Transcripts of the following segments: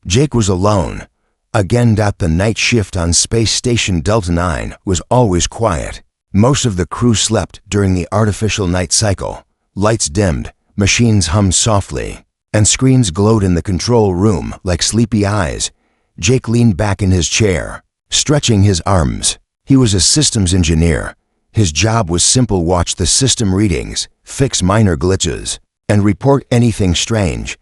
Jake was alone. Again. The night shift on Space Station Delta 9 was always quiet. Most of the crew slept during the artificial night cycle. Lights dimmed, machines hummed softly, and screens glowed in the control room like sleepy eyes. Jake leaned back in his chair, stretching his arms. He was a systems engineer. His job was simple: watch the system readings, fix minor glitches, and report anything strange.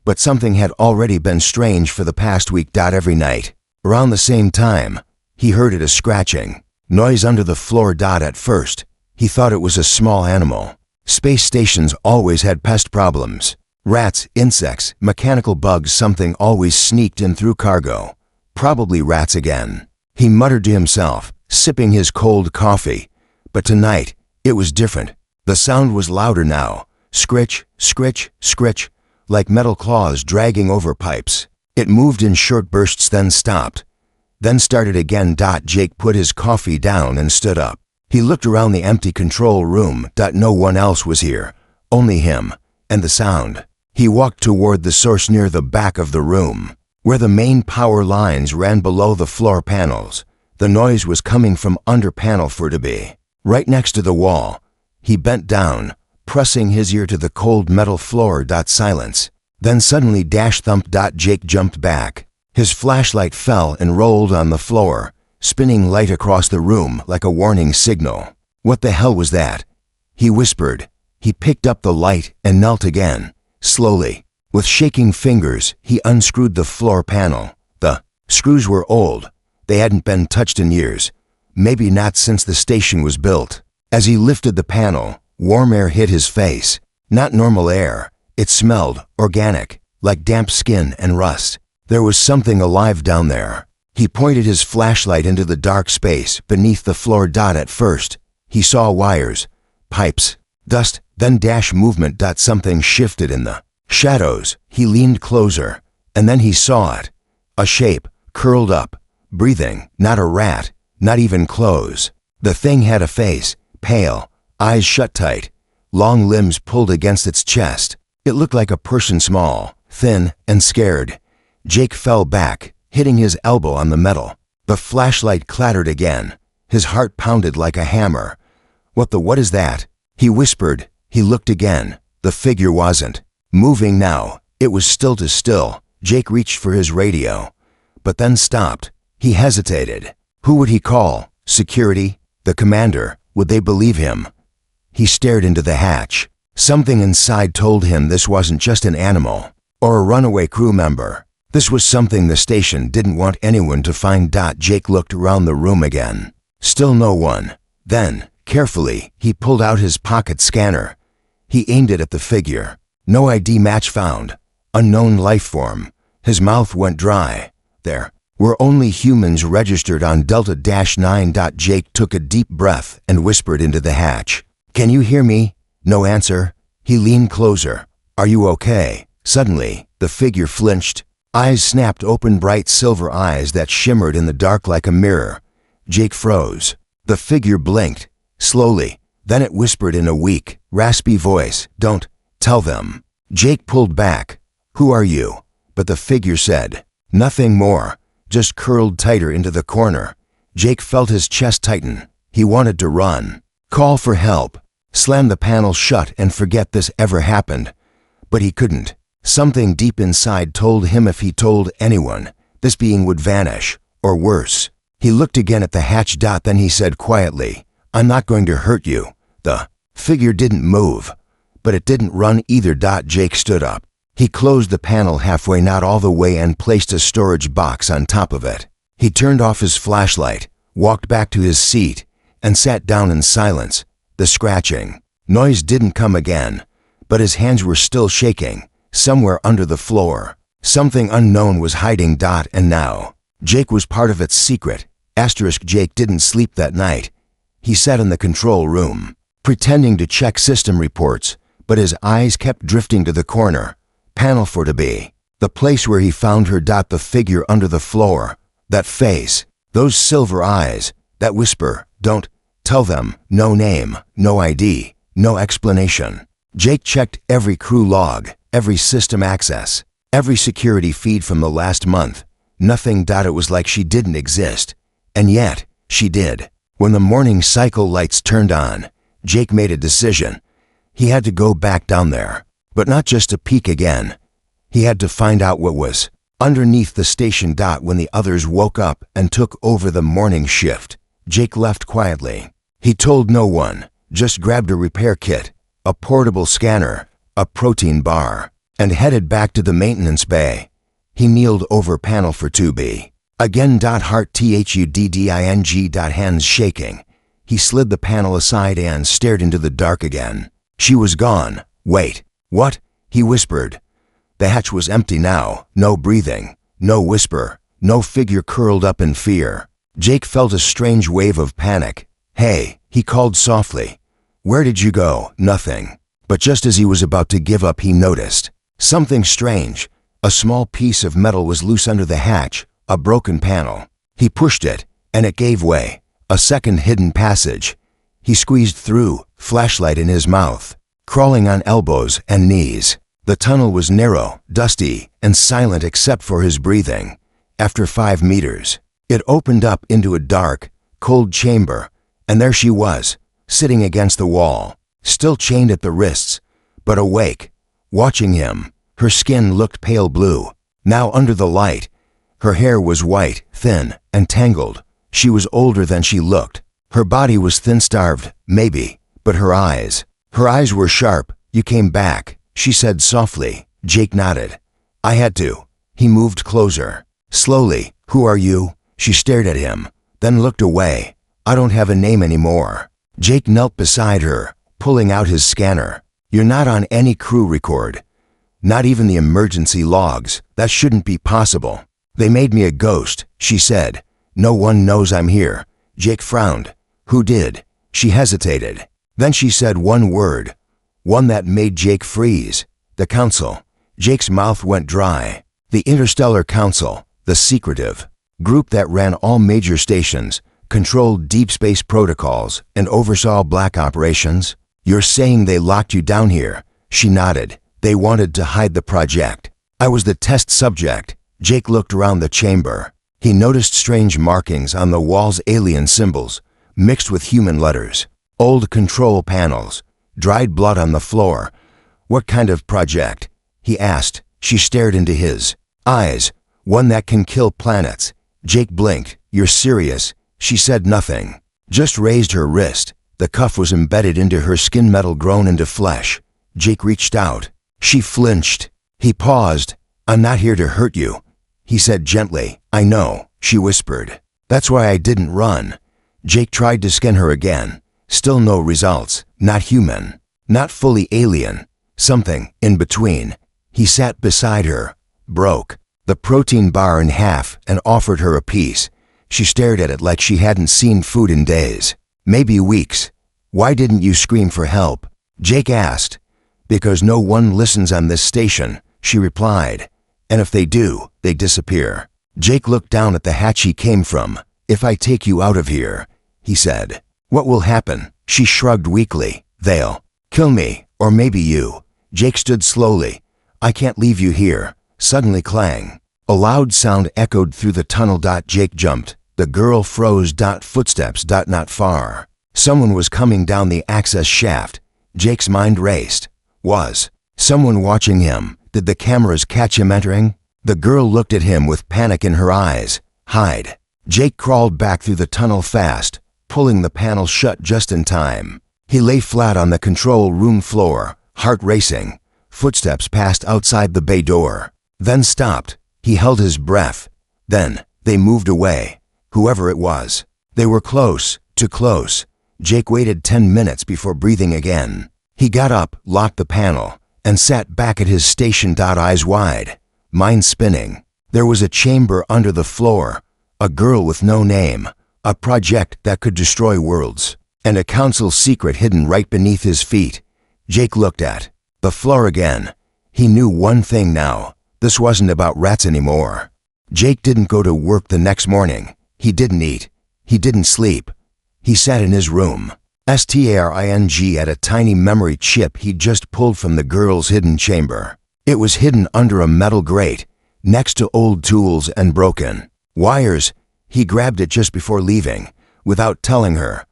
But something had already been strange for the past week. Every night, around the same time, he heard a scratching noise under the floor. At first, he thought it was a small animal. Space stations always had pest problems. Rats, insects, mechanical bugs. Something always sneaked in through cargo. Probably rats again, he muttered to himself, sipping his cold coffee. But tonight, it was different. The sound was louder now. Scritch, scritch, scritch, like metal claws dragging over pipes. It moved in short bursts, then stopped, then started again. Jake put his coffee down and stood up. He looked around the empty control room. No one else was here, only him and the sound. He walked toward the source near the back of the room, where the main power lines ran below the floor panels. The noise was coming from under panel 4B, right next to the wall. He bent down, pressing his ear to the cold metal floor. Silence. Then suddenly thump. Jake jumped back. His flashlight fell and rolled on the floor, spinning light across the room like a warning signal. What the hell was that? He whispered. He picked up the light and knelt again. Slowly, with shaking fingers, he unscrewed the floor panel. The screws were old. They hadn't been touched in years. Maybe not since the station was built. As he lifted the panel, warm air hit his face. Not normal air. It smelled organic, like damp skin and rust. There was something alive down there. He pointed his flashlight into the dark space beneath the floor. At first, he saw wires, pipes, dust, then movement. Something shifted in the shadows. He leaned closer, and then he saw it. A shape, curled up, breathing. Not a rat, not even clothes. The thing had a face, pale, eyes shut tight, long limbs pulled against its chest. It looked like a person, small, thin, and scared. Jake fell back, hitting his elbow on the metal. The flashlight clattered again. His heart pounded like a hammer. What is that? He whispered. He looked again. The figure wasn't moving now. It was still. Jake reached for his radio, but then stopped. He hesitated. Who would he call? Security? The commander? Would they believe him? He stared into the hatch. Something inside told him this wasn't just an animal or a runaway crew member. This was something the station didn't want anyone to find. Jake looked around the room again. Still no one. Then, carefully, he pulled out his pocket scanner. He aimed it at the figure. No ID match found. Unknown life form. His mouth went dry. There were only humans registered on Delta-9. Jake took a deep breath and whispered into the hatch. Can you hear me? No answer. He leaned closer. Are you okay? Suddenly, the figure flinched. Eyes snapped open, bright silver eyes that shimmered in the dark like a mirror. Jake froze. The figure blinked, slowly. Then it whispered in a weak, raspy voice, "Don't tell them." Jake pulled back. "Who are you?" But the figure said nothing more, just curled tighter into the corner. Jake felt his chest tighten. He wanted to run, call for help, slam the panel shut and forget this ever happened. But he couldn't. Something deep inside told him if he told anyone, this being would vanish, or worse. He looked again at the hatch. Then he said quietly, "I'm not going to hurt you." The figure didn't move, but it didn't run either. Jake stood up. He closed the panel halfway, not all the way, and placed a storage box on top of it. He turned off his flashlight, walked back to his seat, and sat down in silence. The scratching noise didn't come again, but his hands were still shaking. Somewhere under the floor, something unknown was hiding. And now, Jake was part of its secret. Jake didn't sleep that night. He sat in the control room, pretending to check system reports, but his eyes kept drifting to the corner. Panel 4B, the place where he found her. The figure under the floor, that face, those silver eyes, that whisper, "Don't tell them." No name, no ID, no explanation. Jake checked every crew log, every system access. Every security feed from the last month, nothing. It was like she didn't exist. And yet, she did. When the morning cycle lights turned on, Jake made a decision. He had to go back down there, but not just to peek again. He had to find out what was underneath the station. When the others woke up and took over the morning shift, Jake left quietly. He told no one, just grabbed a repair kit, a portable scanner, a protein bar, and headed back to the maintenance bay. He kneeled over panel for 2B. Again. Heart thudding. Hands shaking. He slid the panel aside and stared into the dark again. She was gone. Wait. What? He whispered. The hatch was empty now. No breathing. No whisper. No figure curled up in fear. Jake felt a strange wave of panic. Hey, he called softly. Where did you go? Nothing. But just as he was about to give up, he noticed something strange. A small piece of metal was loose under the hatch, a broken panel. He pushed it, and it gave way. A second hidden passage. He squeezed through, flashlight in his mouth, crawling on elbows and knees. The tunnel was narrow, dusty, and silent except for his breathing. After 5 meters, it opened up into a dark, cold chamber, and there she was, sitting against the wall, still chained at the wrists, but awake, watching him. Her skin looked pale blue, now under the light. Her hair was white, thin, and tangled. She was older than she looked. Her body was thin-starved, maybe, but her eyes were sharp. You came back, she said softly. Jake nodded. I had to. He moved closer. Slowly. Who are you? She stared at him, then looked away. I don't have a name anymore. Jake knelt beside her, pulling out his scanner. You're not on any crew record. Not even the emergency logs. That shouldn't be possible. They made me a ghost, she said. No one knows I'm here. Jake frowned. Who did? She hesitated. Then she said one word, one that made Jake freeze. The Council. Jake's mouth went dry. The Interstellar Council, the secretive group that ran all major stations, controlled deep space protocols, and oversaw black operations. You're saying they locked you down here? She nodded. They wanted to hide the project. I was the test subject. Jake looked around the chamber. He noticed strange markings on the walls, alien symbols, mixed with human letters. Old control panels. Dried blood on the floor. What kind of project? He asked. She stared into his eyes. One that can kill planets. Jake blinked. You're serious? She said nothing, just raised her wrist. The cuff was embedded into her skin, metal grown into flesh. Jake reached out. She flinched. He paused. I'm not here to hurt you, he said gently. I know, she whispered. That's why I didn't run. Jake tried to scan her again. Still no results. Not human. Not fully alien. Something in between. He sat beside her, broke the protein bar in half, and offered her a piece. She stared at it like she hadn't seen food in days. Maybe weeks. Why didn't you scream for help? Jake asked. Because no one listens on this station, she replied. And if they do, they disappear. Jake looked down at the hatch he came from. If I take you out of here, he said, what will happen? She shrugged weakly. They'll kill me, or maybe you. Jake stood slowly. I can't leave you here. Suddenly clang. A loud sound echoed through the tunnel. Jake jumped. The girl froze. Footsteps. Not far. Someone was coming down the access shaft. Jake's mind raced. Was someone watching him? Did the cameras catch him entering? The girl looked at him with panic in her eyes. Hide. Jake crawled back through the tunnel fast, pulling the panel shut just in time. He lay flat on the control room floor, heart racing. Footsteps passed outside the bay door, then stopped. He held his breath. Then they moved away. Whoever it was. They were close, too close. Jake waited 10 minutes before breathing again. He got up, locked the panel, and sat back at his station. Eyes wide, mind spinning. There was a chamber under the floor, a girl with no name, a project that could destroy worlds, and a council secret hidden right beneath his feet. Jake looked at the floor again. He knew one thing now. This wasn't about rats anymore. Jake didn't go to work the next morning. He didn't eat. He didn't sleep. He sat in his room, staring at a tiny memory chip he'd just pulled from the girl's hidden chamber. It was hidden under a metal grate, next to old tools and broken wires. He grabbed it just before leaving, without telling her.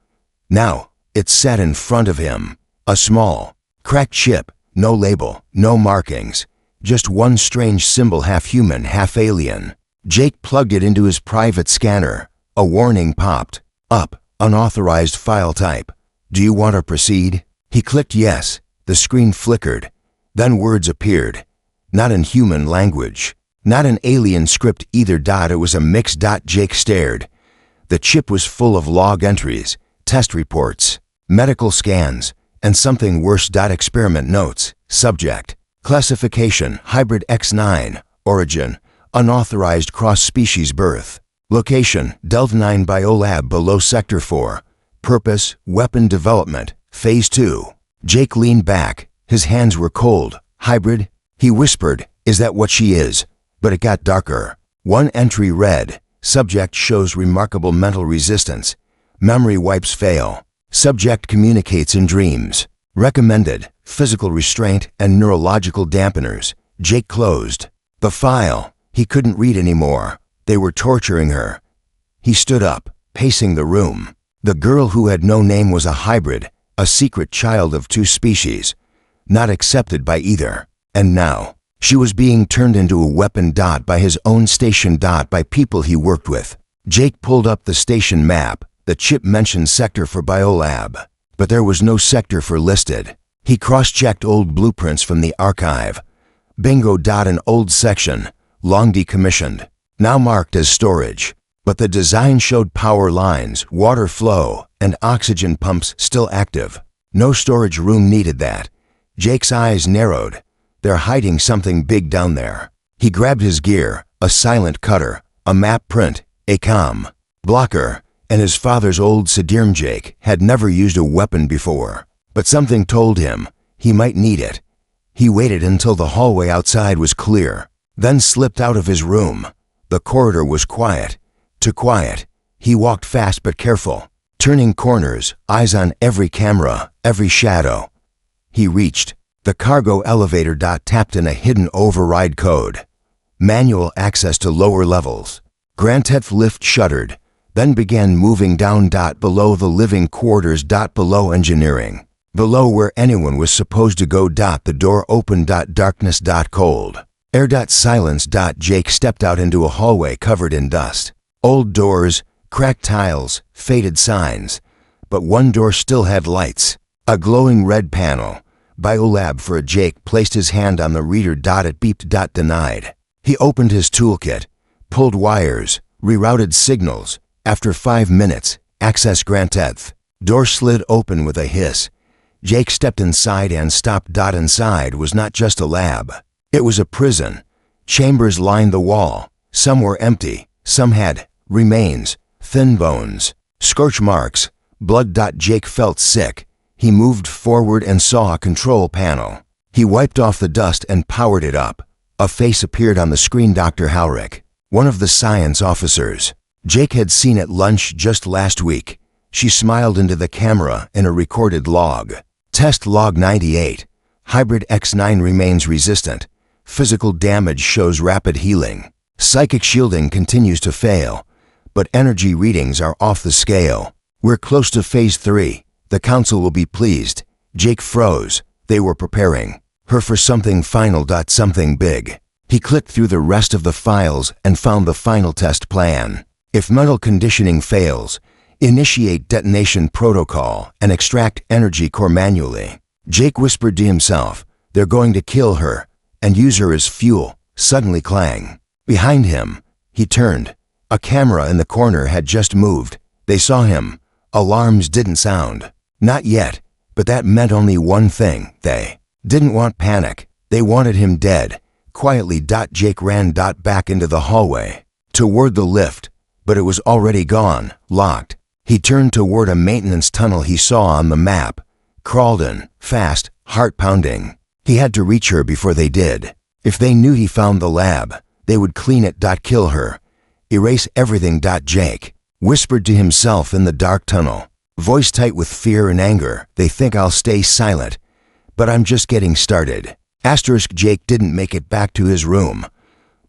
Now, it sat in front of him. A small, cracked chip, no label, no markings, just one strange symbol, half human, half alien. Jake plugged it into his private scanner. A warning popped up. Unauthorized file type. Do you want to proceed? He clicked yes. The screen flickered. Then words appeared. Not in human language. Not an alien script either. It was a mix. Jake stared. The chip was full of log entries, test reports, medical scans, and something worse. Experiment notes. Subject. Classification: Hybrid X9. Origin: unauthorized cross-species birth. Location: Delta 9 Biolab below Sector 4. Purpose: weapon development. Phase 2. Jake leaned back. His hands were cold. Hybrid? He whispered, is that what she is? But it got darker. One entry read, subject shows remarkable mental resistance. Memory wipes fail. Subject communicates in dreams. Recommended, physical restraint and neurological dampeners. Jake closed the file. He couldn't read anymore. They were torturing her. He stood up, pacing the room. The girl who had no name was a hybrid, a secret child of two species, not accepted by either. And now, she was being turned into a weapon. By his own station. By people he worked with. Jake pulled up the station map. The chip mentioned Sector for Biolab, but there was no Sector for listed. He cross-checked old blueprints from the archive. Bingo. An old section, long decommissioned, now marked as storage. But the design showed power lines, water flow, and oxygen pumps still active. No storage room needed. Jake's eyes narrowed. They're hiding something big down there. He grabbed his gear, a silent cutter, a map print, a comm blocker, and his father's old Sidirm. Jake had never used a weapon before, but something told him he might need it. He waited until the hallway outside was clear, then slipped out of his room. The corridor was quiet. Too quiet. He walked fast but careful, turning corners, eyes on every camera, every shadow. He reached the cargo elevator. Tapped in a hidden override code. Manual access to lower levels. Granted lift shuttered, then began moving down. Below the living quarters. Below engineering. Below where anyone was supposed to go. The door opened. Darkness. Cold air. Silence. Jake stepped out into a hallway covered in dust. Old doors, cracked tiles, faded signs. But one door still had lights. A glowing red panel. Biolab for a. Jake placed his hand on the reader. It beeped. Denied. He opened his toolkit, pulled wires, rerouted signals. After 5 minutes, access granted. Door slid open with a hiss. Jake stepped inside and stopped. Inside was not just a lab. It was a prison. Chambers lined the wall. Some were empty. Some had remains, thin bones, scorch marks, blood. Jake felt sick. He moved forward and saw a control panel. He wiped off the dust and powered it up. A face appeared on the screen. Dr. Halrick, one of the science officers. Jake had seen at lunch just last week. She smiled into the camera in a recorded log. Test log 98. Hybrid X9 remains resistant. Physical damage shows rapid healing. Psychic shielding continues to fail, but energy readings are off the scale. We're close to phase 3. The council will be pleased. Jake froze. They were preparing her for something final. Something big. He clicked through the rest of the files and found the final test plan. If mental conditioning fails, initiate detonation protocol and extract energy core manually. Jake whispered to himself, they're going to kill her and use her as fuel. Suddenly clang. Behind him, he turned. A camera in the corner had just moved. They saw him. Alarms didn't sound. Not yet, but that meant only one thing. They didn't want panic. They wanted him dead. Quietly. Jake ran back into the hallway, toward the lift, but it was already gone, locked. He turned toward a maintenance tunnel he saw on the map, crawled in, fast, heart pounding. He had to reach her before they did. If they knew he found the lab, they would clean it. Kill her. Erase everything. Jake whispered to himself in the dark tunnel, voice tight with fear and anger. They think I'll stay silent, but I'm just getting started. Jake didn't make it back to his room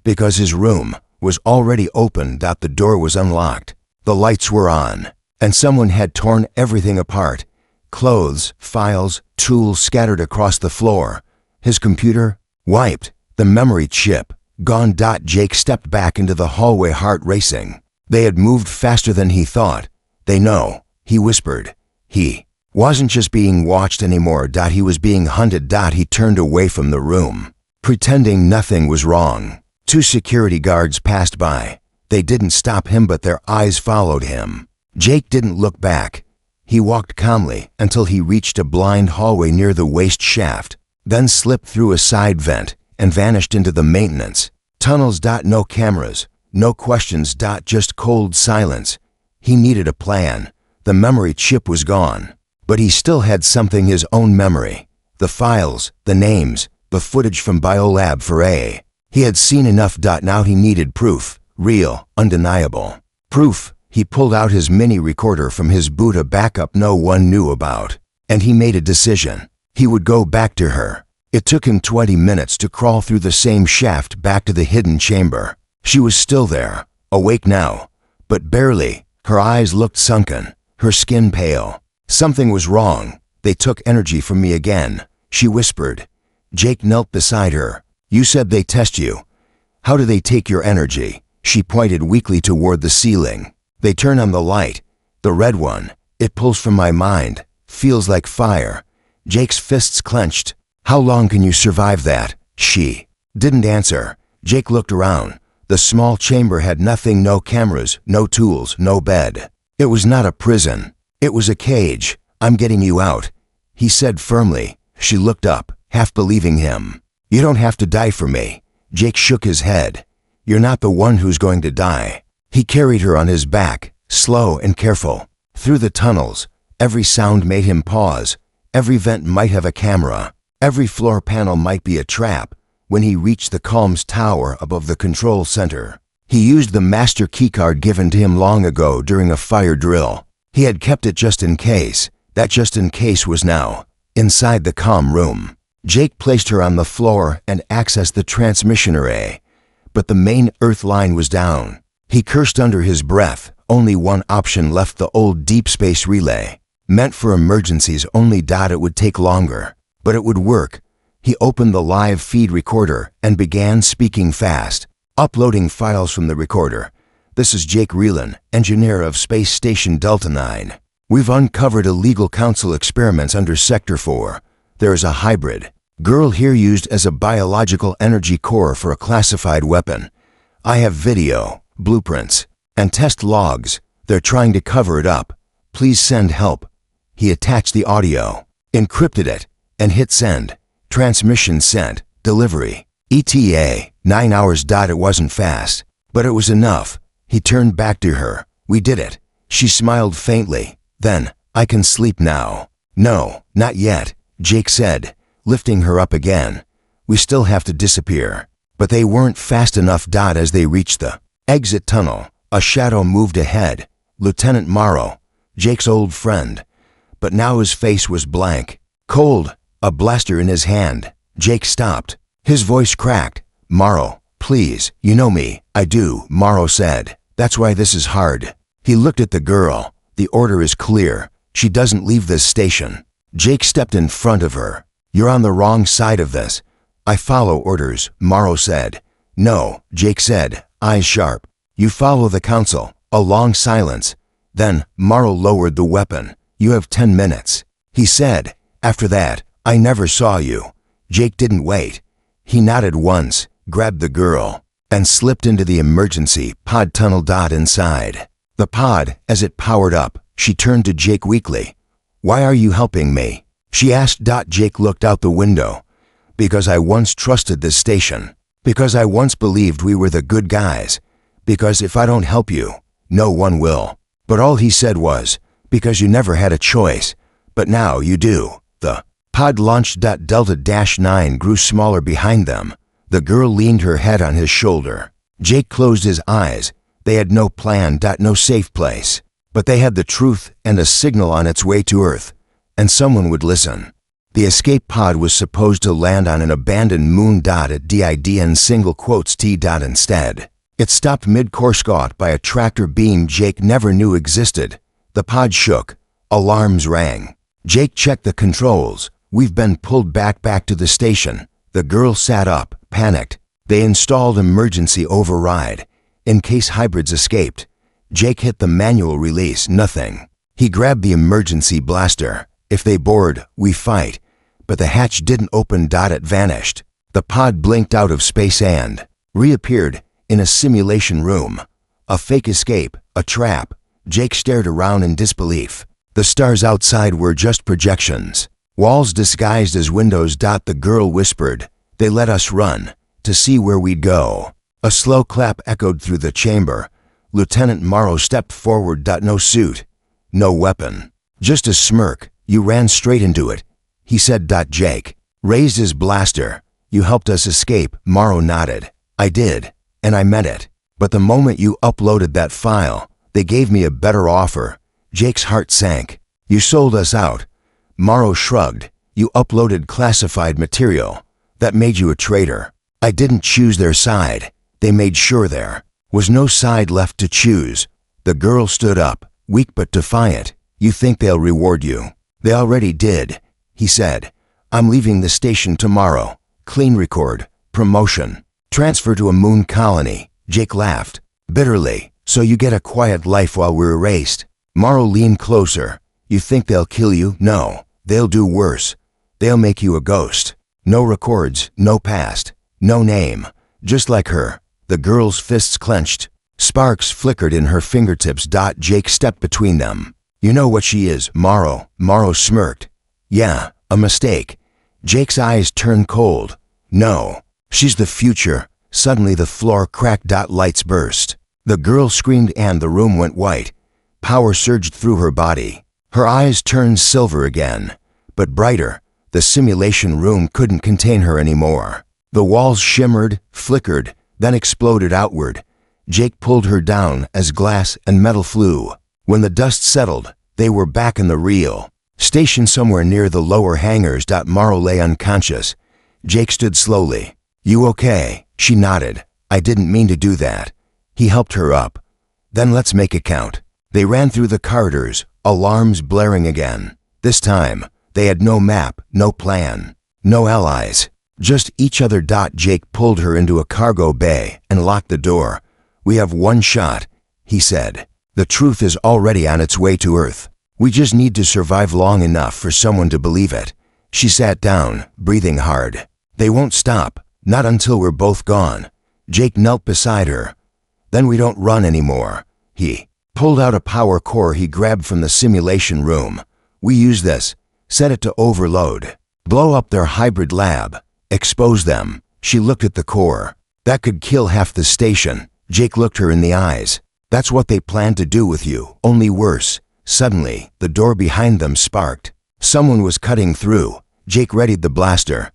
because his room was already open. The door was unlocked. The lights were on, and someone had torn everything apart. Clothes, files, tools scattered across the floor. His computer wiped. The memory chip gone. Jake stepped back into the hallway, heart racing. They had moved faster than he thought. They know, he whispered. He wasn't just being watched anymore. He was being hunted. He turned away from the room, pretending nothing was wrong. 2 security guards passed by. They didn't stop him, but their eyes followed him. Jake didn't look back. He walked calmly until he reached a blind hallway near the waste shaft, then slipped through a side vent and vanished into the maintenance tunnels. No cameras, no questions. Just cold silence. He needed a plan. The memory chip was gone, but he still had something, his own memory. The files, the names, the footage from Biolab 4A. He had seen enough. Now he needed proof, real, undeniable proof. He pulled out his mini recorder from his boot, a backup no one knew about, and he made a decision. He would go back to her. It took him 20 minutes to crawl through the same shaft back to the hidden chamber. She was still there, awake now, but barely. Her eyes looked sunken, her skin pale. Something was wrong. They took energy from me again, she whispered. Jake knelt beside her. You said they test you. How do they take your energy? She pointed weakly toward the ceiling. They turn on the light, the red one. It pulls from my mind, feels like fire. Jake's fists clenched. How long can you survive that? She didn't answer. Jake looked around. The small chamber had nothing, no cameras, no tools, no bed. It was not a prison. It was a cage. I'm getting you out, he said firmly. She looked up, half believing him. You don't have to die for me. Jake shook his head. You're not the one who's going to die. He carried her on his back, slow and careful, through the tunnels. Every sound made him pause. Every vent might have a camera. Every floor panel might be a trap. When he reached the comms tower above the control center, he used the master keycard given to him long ago during a fire drill. He had kept it just in case. That just in case was now inside the comm room. Jake placed her on the floor and accessed the transmission array, but the main Earth line was down. He cursed under his breath. Only one option left, the old deep space relay. Meant for emergencies only. It would take longer, but it would work. He opened the live feed recorder and began speaking fast, uploading files from the recorder. This is Jake Reelan, engineer of Space Station Delta 9. We've uncovered illegal council experiments under Sector 4. There is a hybrid girl here used as a biological energy core for a classified weapon. I have video, blueprints, and test logs. They're trying to cover it up. Please send help. He attached the audio, encrypted it, and hit send. Transmission sent. Delivery. ETA, 9 hours. It wasn't fast, but it was enough. He turned back to her. We did it. She smiled faintly. Then, I can sleep now. No, not yet, Jake said, lifting her up again. We still have to disappear. But they weren't fast enough. As they reached the exit tunnel, a shadow moved ahead. Lieutenant Morrow, Jake's old friend. But now his face was blank, cold, a blaster in his hand. Jake stopped. His voice cracked. Morrow, please, you know me. I do, Morrow said. That's why this is hard. He looked at the girl. The order is clear. She doesn't leave this station. Jake stepped in front of her. You're on the wrong side of this. I follow orders, Morrow said. No, Jake said, eyes sharp. You follow the council. A long silence. Then, Morrow lowered the weapon. You have 10 minutes, he said. After that, I never saw you. Jake didn't wait. He nodded once, grabbed the girl, and slipped into the emergency pod tunnel. Inside the pod, as it powered up, she turned to Jake weakly. Why are you helping me? She asked. Jake looked out the window. Because I once trusted this station. Because I once believed we were the good guys. Because if I don't help you, no one will. But all he said was, because you never had a choice. But now you do. The pod launched. Delta-9 grew smaller behind them. The girl leaned her head on his shoulder. Jake closed his eyes. They had no plan. No safe place. But they had the truth and a signal on its way to Earth. And someone would listen. The escape pod was supposed to land on an abandoned moon at DIDN T. Instead, it stopped mid-course caught by a tractor beam Jake never knew existed. The pod shook. Alarms rang. Jake checked the controls. We've been pulled back to the station. The girl sat up, panicked. They installed emergency override in case hybrids escaped. Jake hit the manual release, nothing. He grabbed the emergency blaster. If they board, we fight. But the hatch didn't open. It vanished. The pod blinked out of space and reappeared in a simulation room. A fake escape, a trap. Jake stared around in disbelief. The stars outside were just projections. Walls disguised as windows. The girl whispered, "They let us run, to see where we'd go." A slow clap echoed through the chamber. Lieutenant Morrow stepped forward. No suit, no weapon, just a smirk. "You ran straight into it," he said. Jake raised his blaster. "You helped us escape." Morrow nodded. "I did, and I meant it. But the moment you uploaded that file, they gave me a better offer." Jake's heart sank. "You sold us out." Morrow shrugged. "You uploaded classified material. That made you a traitor." "I didn't choose their side. They made sure there was no side left to choose." The girl stood up, weak but defiant. "You think they'll reward you?" "They already did," he said. "I'm leaving the station tomorrow. Clean record, promotion, transfer to a moon colony." Jake laughed bitterly. "So you get a quiet life while we're erased." Morrow leaned closer. "You think they'll kill you? No, they'll do worse. They'll make you a ghost. No records, no past, no name. Just like her." The girl's fists clenched. Sparks flickered in her fingertips. Jake stepped between them. "You know what she is, Morrow." Morrow smirked. "Yeah, a mistake." Jake's eyes turned cold. "No, she's the future." Suddenly the floor cracked. Lights burst. The girl screamed and the room went white. Power surged through her body. Her eyes turned silver again, but brighter. The simulation room couldn't contain her anymore. The walls shimmered, flickered, then exploded outward. Jake pulled her down as glass and metal flew. When the dust settled, they were back in the real station somewhere near the lower hangars. Morrow lay unconscious. Jake stood slowly. "You okay?" She nodded. "I didn't mean to do that." He helped her up. "Then let's make it count." They ran through the corridors, alarms blaring again. This time, they had no map, no plan, no allies, just each other. Jake pulled her into a cargo bay and locked the door. "We have one shot," he said. "The truth is already on its way to Earth. We just need to survive long enough for someone to believe it." She sat down, breathing hard. "They won't stop, not until we're both gone." Jake knelt beside her. "Then we don't run anymore." He pulled out a power core he grabbed from the simulation room. "We use this, set it to overload, blow up their hybrid lab, expose them." She looked at the core. "That could kill half the station." Jake looked her in the eyes. "That's what they plan to do with you, only worse." Suddenly, the door behind them sparked. Someone was cutting through. Jake readied the blaster.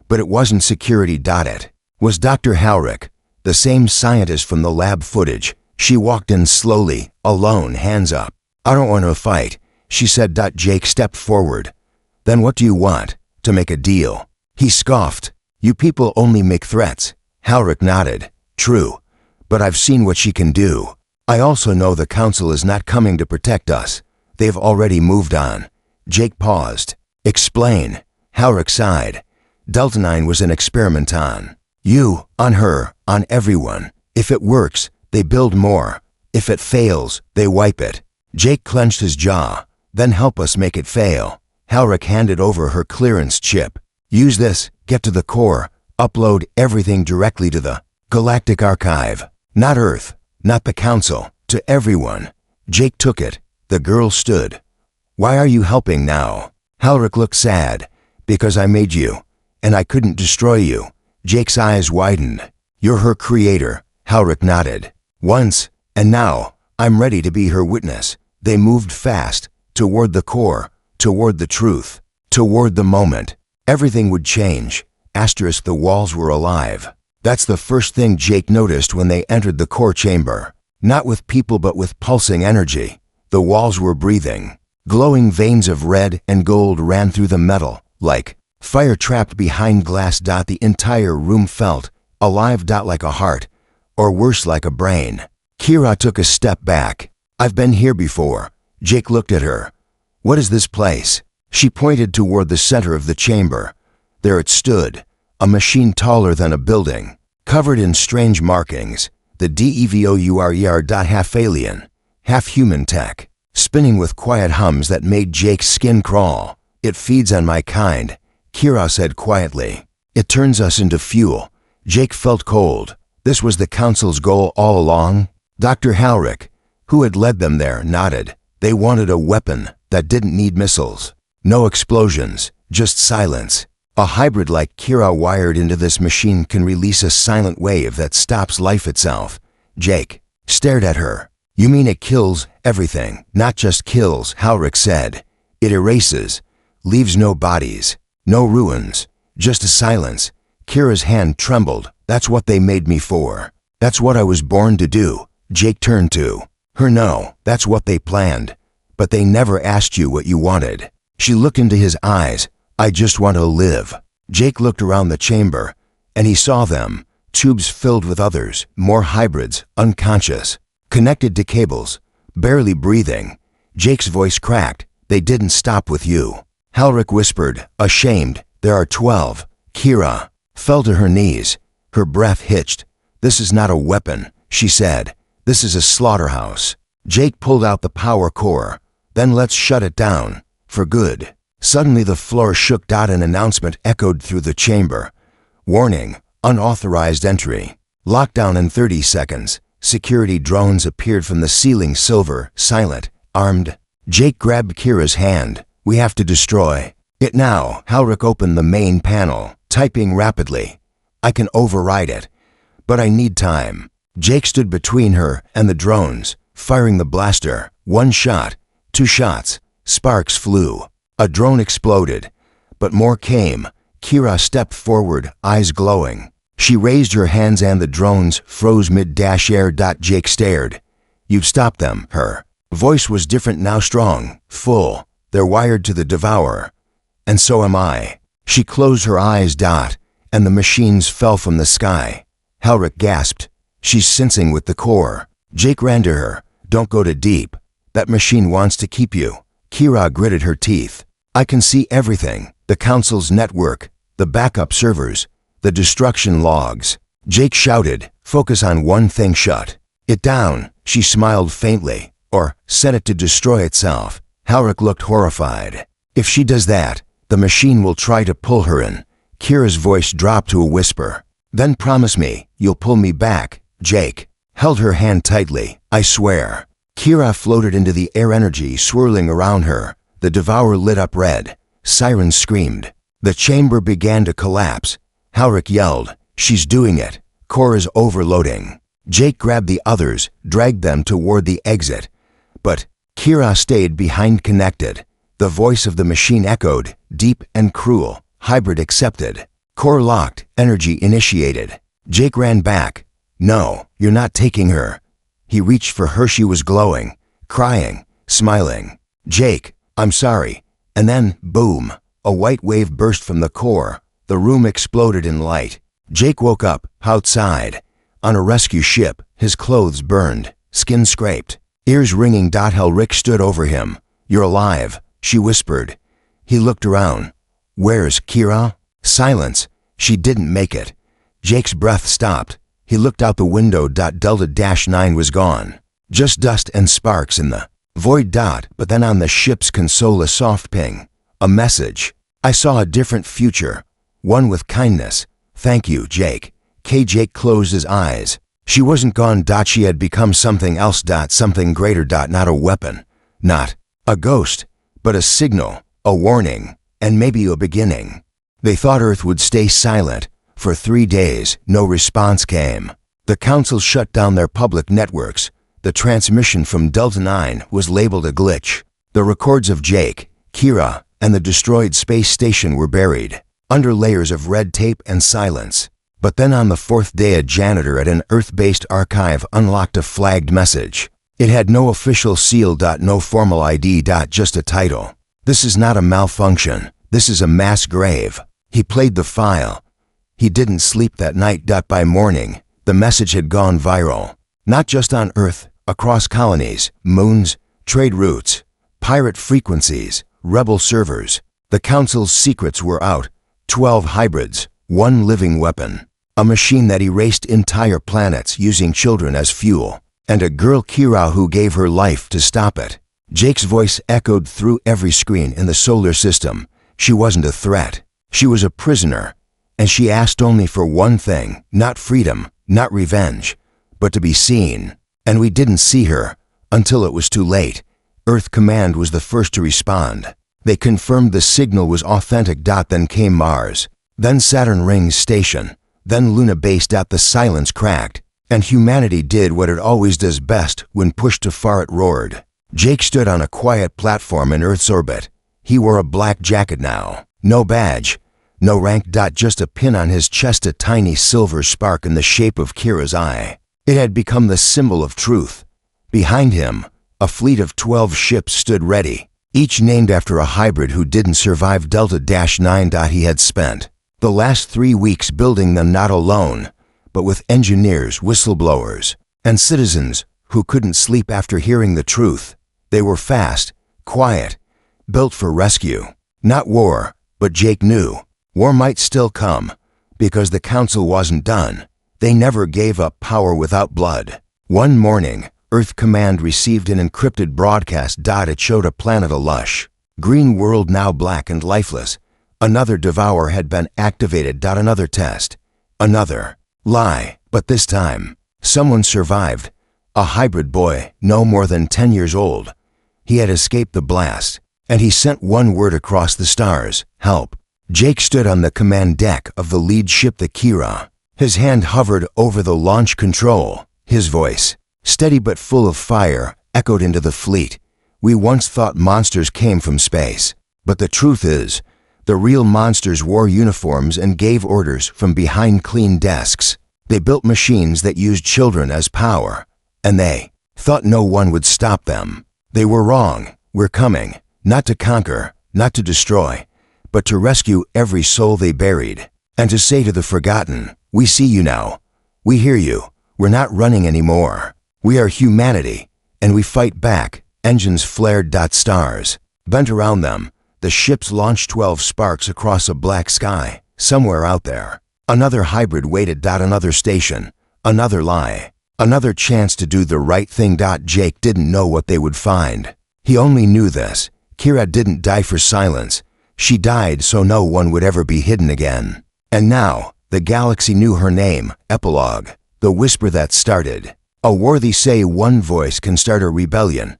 But it wasn't security. It was Dr. Halrick, the same scientist from the lab footage. She walked in slowly, alone, hands up. "I don't want to fight," she said. Jake stepped forward. "Then what do you want? To make a deal?" He scoffed. "You people only make threats." Halrick nodded. "True, but I've seen what she can do. I also know the council is not coming to protect us. They've already moved on." Jake paused. "Explain." Halrick sighed. "Delta 9 was an experiment on you, on her, on everyone. If it works, they build more. If it fails, they wipe it." Jake clenched his jaw. "Then help us make it fail." Halrick handed over her clearance chip. "Use this, get to the core, upload everything directly to the Galactic Archive. Not Earth, not the Council, to everyone." Jake took it. The girl stood. "Why are you helping now?" Halrick looked sad. "Because I made you, and I couldn't destroy you." Jake's eyes widened. "You're her creator." Halrick nodded. "Once, and now, I'm ready to be her witness." They moved fast, toward the core, toward the truth, toward the moment. Everything would change. The walls were alive. That's the first thing Jake noticed when they entered the core chamber. Not with people but with pulsing energy. The walls were breathing. Glowing veins of red and gold ran through the metal, like fire trapped behind glass. The entire room felt alive. Like a heart, or worse, like a brain. Kira took a step back. I've been here before. Jake looked at her. What is this place? She pointed toward the center of the chamber. There it stood, a machine taller than a building, covered in strange markings. The DEVOURER. Half alien, half human tech, spinning with quiet hums that made Jake's skin crawl. It feeds on my kind, Kira said quietly. It turns us into fuel. Jake felt cold. This was the Council's goal all along? Dr. Halrick, who had led them there, nodded. They wanted a weapon that didn't need missiles. No explosions, just silence. A hybrid like Kira wired into this machine can release a silent wave that stops life itself. Jake stared at her. You mean it kills everything? Not just kills, Halrick said. It erases, leaves no bodies, no ruins, just a silence. Kira's hand trembled. That's what they made me for. That's what I was born to do. Jake turned to her. No, that's what they planned. But they never asked you what you wanted. She looked into his eyes. I just want to live. Jake looked around the chamber, and he saw them, tubes filled with others, more hybrids, unconscious, connected to cables, barely breathing. Jake's voice cracked. They didn't stop with you. Halrick whispered, ashamed. There are 12. Kira fell to her knees. Her breath hitched. This is not a weapon, she said. This is a slaughterhouse. Jake pulled out the power core. Then let's shut it down. For good. Suddenly the floor shook. An announcement echoed through the chamber. Warning, unauthorized entry. Lockdown in 30 seconds. Security drones appeared from the ceiling, silver, silent, armed. Jake grabbed Kira's hand. We have to destroy it now. Halrick opened the main panel, typing rapidly. I can override it, but I need time. Jake stood between her and the drones, firing the blaster. One shot, 2 shots. Sparks flew. A drone exploded, but more came. Kira stepped forward, eyes glowing. She raised her hands and the drones froze mid-air. Jake stared. You've stopped them, her voice was different now, strong, full. They're wired to the Devourer. And so am I. She closed her eyes. And the machines fell from the sky. Halrick gasped. She's sensing with the core. Jake ran to her. Don't go too deep. That machine wants to keep you. Kira gritted her teeth. I can see everything. The Council's network, the backup servers, the destruction logs. Jake shouted, focus on one thing, shut it down. She smiled faintly. Or set it to destroy itself. Halrick looked horrified. If she does that, the machine will try to pull her in. Kira's voice dropped to a whisper. Then promise me, you'll pull me back. Jake held her hand tightly. I swear. Kira floated into the air, energy swirling around her. The Devourer lit up red. Sirens screamed. The chamber began to collapse. Halrick yelled, she's doing it. Core is overloading. Jake grabbed the others, dragged them toward the exit. But Kira stayed behind, connected. The voice of the machine echoed, deep and cruel. Hybrid accepted. Core locked, energy initiated. Jake ran back. No, you're not taking her. He reached for her. She was glowing, crying, smiling. Jake, I'm sorry. And then, boom, a white wave burst from the core. The room exploded in light. Jake woke up, outside, on a rescue ship, his clothes burned, skin scraped, ears ringing. Halrick stood over him. You're alive, she whispered. He looked around. Where's Kira? Silence. She didn't make it. Jake's breath stopped. He looked out the window. Delta-9 was gone. Just dust and sparks in the void. But then on the ship's console, a soft ping. A message. I saw a different future. One with kindness. Thank you, Jake. Jake closed his eyes. She wasn't gone. She had become something else. Something greater. Not a weapon. Not a ghost. But a signal. A warning. And maybe a beginning. They thought Earth would stay silent. For 3 days, no response came. The Council shut down their public networks. The transmission from Delta-9 was labeled a glitch. The records of Jake, Kira, and the destroyed space station were buried under layers of red tape and silence. But then on the 4th day, a janitor at an Earth-based archive unlocked a flagged message. It had no official seal. No formal ID. Just a title. This is not a malfunction. This is a mass grave. He played the file. He didn't sleep that night. By morning, the message had gone viral. Not just on Earth, across colonies, moons, trade routes, pirate frequencies, rebel servers. The Council's secrets were out. 12 hybrids, 1 living weapon, a machine that erased entire planets using children as fuel, and a girl Kira who gave her life to stop it. Jake's voice echoed through every screen in the solar system. She wasn't a threat. She was a prisoner, and she asked only for one thing, not freedom, not revenge, but to be seen. And we didn't see her until it was too late. Earth Command was the first to respond. They confirmed the signal was authentic. Then came Mars, then Saturn Rings Station, then Luna Base. The silence cracked, and humanity did what it always does best when pushed too far. It roared. Jake stood on a quiet platform in Earth's orbit. He wore a black jacket now. No badge, no rank. Just a pin on his chest, a tiny silver spark in the shape of Kira's eye. It had become the symbol of truth. Behind him, a fleet of 12 ships stood ready, each named after a hybrid who didn't survive Delta-9. He had spent the last 3 weeks building them, not alone, but with engineers, whistleblowers, and citizens who couldn't sleep after hearing the truth. They were fast, quiet, built for rescue. Not war, but Jake knew war might still come, because the Council wasn't done. They never gave up power without blood. One morning, Earth Command received an encrypted broadcast. It showed a planet, a lush green world, now black and lifeless. Another devourer had been activated. Another test. Another lie. But this time, someone survived. A hybrid boy, no more than 10 years old. He had escaped the blast, and he sent one word across the stars: help. Jake stood on the command deck of the lead ship, the Kira. His hand hovered over the launch control. His voice, steady but full of fire, echoed into the fleet. We once thought monsters came from space, but the truth is, the real monsters wore uniforms and gave orders from behind clean desks. They built machines that used children as power, and they thought no one would stop them. They were wrong. We're coming, not to conquer, not to destroy, but to rescue every soul they buried, and to say to the forgotten, we see you now. We hear you. We're not running anymore. We are humanity, and we fight back. Engines flared. Stars bent around them. The ships launched 12 sparks across a black sky. Somewhere out there, another hybrid waited. Another station, another lie, another chance to do the right thing. Jake didn't know what they would find. He only knew this: Kira didn't die for silence. She died so no one would ever be hidden again. And now, the galaxy knew her name: Epilogue, the whisper that started a war. They say one voice can start a rebellion,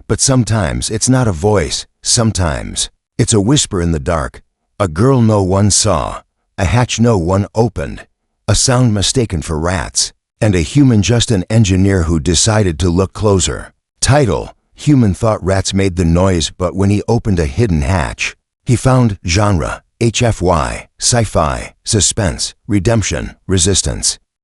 but sometimes it's not a voice. Sometimes it's a whisper in the dark, a girl no one saw, a hatch no one opened, a sound mistaken for rats, and a human, just an engineer who decided to look closer. Title: Human thought rats made the noise, but when he opened a hidden hatch, he found genre: HFY, Sci-Fi, Suspense, Redemption, Resistance.